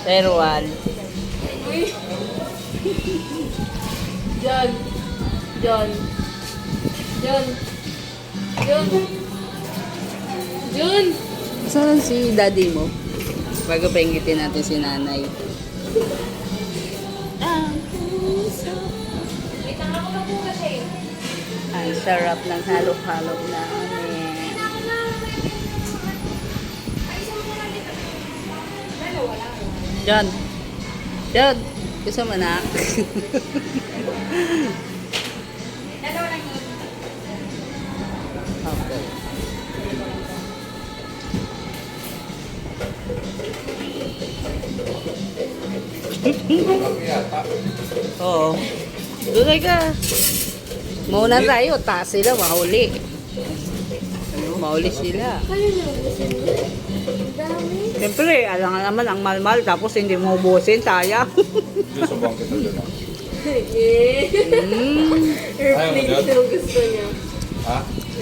Erwan. Uy. John. John. John. John. John. Saan si daddy mo? Bago paingitin natin si nanay. Ang sarap ng halo-halo namin. John. John. Gusto mo na? Okay. Oo. Dulay ka. Mauna tayo. Taas sila. Mahuli. Mahuli sila. Kaya niyo ubusin mo. Ang dami. Siyempre, alam nga naman ang malmal. Tapos hindi mo ubusin. Sayang. Diyos sa bangkit na dyan. Airplane daw gusto niya. Ha?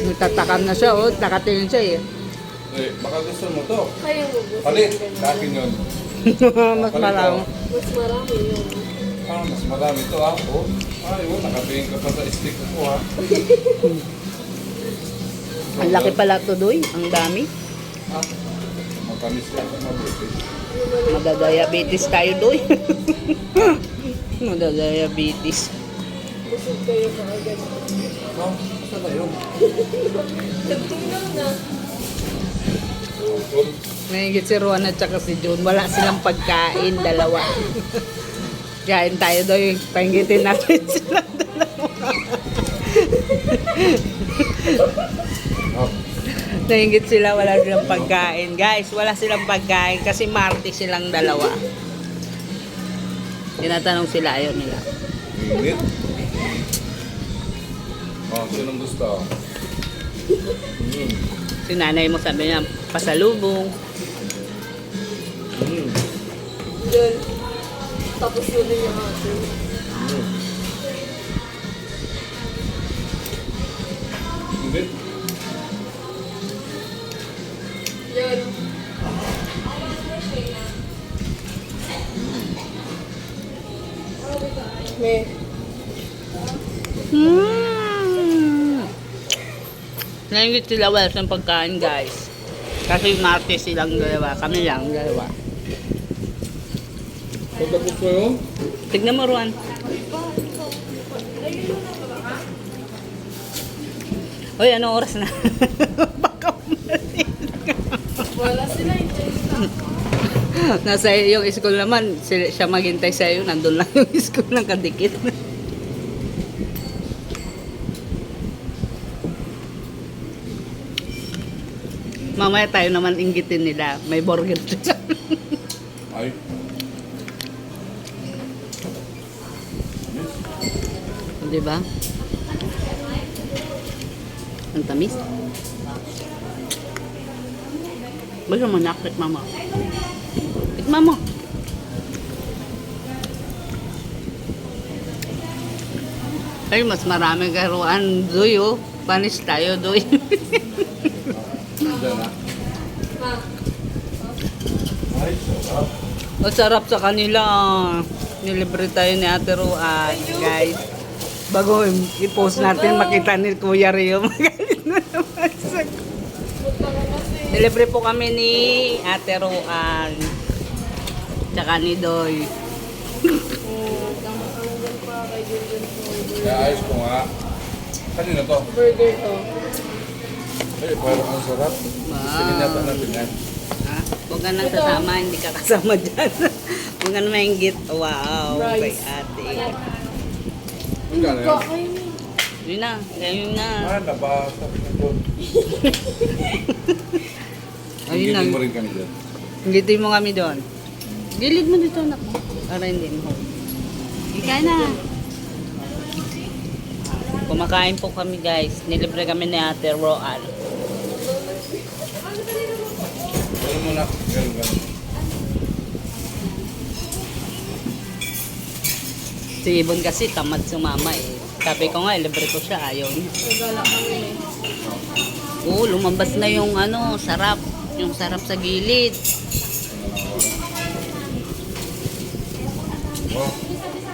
Nagtatakam na siya. Oh. Nakatingin siya eh. Eh, baka gusto mo to. Kaya mo ubusin. Palit. ng ganun. Kakin yun. Mas marami. Mas marami yun. Ah, mas marami to ha. Oh. Ay, oh, nakatingin ka pa sa stick ko ha. Ang laki pala to, Doy. Ang dami. Ha? Matamis yan sa mabuti. Madadiabetes tayo, Doy. Madadiabetes. Busog kayo pa agad. Oh, saan na yun? Nagtulog na. Tungkol. Mahigit si Juan at saka si June. Wala silang pagkain, dalawa. Kain tayo, Doy. Pahingitin natin silang dalawa. Oh. Nahingit sila, wala silang pagkain. Guys, wala silang pagkain kasi Marte silang dalawa. Tinatanong sila, ayaw nila. Init. Oh, sinong gusto? Si nanay mo sabi niya, pasalubong. Doon. Tapos yun yung ate. Init. Yun. May. Nahingit sila, wala silang pagkain, guys. Kasi Marte silang dalawa. Kami lang, dalawa. Pagkapos ko yun? Tignan mo, Juan. Uy, anong oras na? Baka umalis. Wala sila yung Nasa yung school naman, siya maghintay sa'yo, nandun lang yung school ng kadikit. Mamaya tayo naman inggitin nila, may burger siya. Ay. Di ba? Ang tamis. Basta mo na, tikman mo. Tikman mo. Ay, mas marami karuan. Doy, oh. Panis tayo, Doy. Diyan na. Ma. Ay, sarap. Masarap sa kanila. Nilibre tayo ni Ate Ruan, guys. Bago i-post natin, makita ni Kuya Rio. Magalit na naman sa... Punta ka kasi. Nilibre po kami ni Ate Ruan. Tsaka ni Doy. Tanggal pa kay Jordan Jordan. Kaya ayos ko nga. Kanina to? Burger to. Ay, parang ang sarap. Sige nata natin yan. Ha? Huwag ka nang sasama, hindi ka kasama dyan. Huwag ka na maingit. Wow, kay Rice. ate. Ang gano'n yan? Kakain. Yun na, yun na. Ah, nabasa ko na doon. Ayun na. Higilin mo rin kami dyan. Ingitin mo kami doon. Gilid mo dito, anak mo. Para hindi mo. Ika na. Kumakain po kami, guys. Nilibre kami ni Ate Roal. Ganun muna. Ganun. Si Ibon kasi tamad sumama eh. Sabi ko nga, libre ko siya. Ayaw niya. Nagala kami eh. Oo, lumabas na yung ano, sarap. Yung sarap sa gilid. Wow.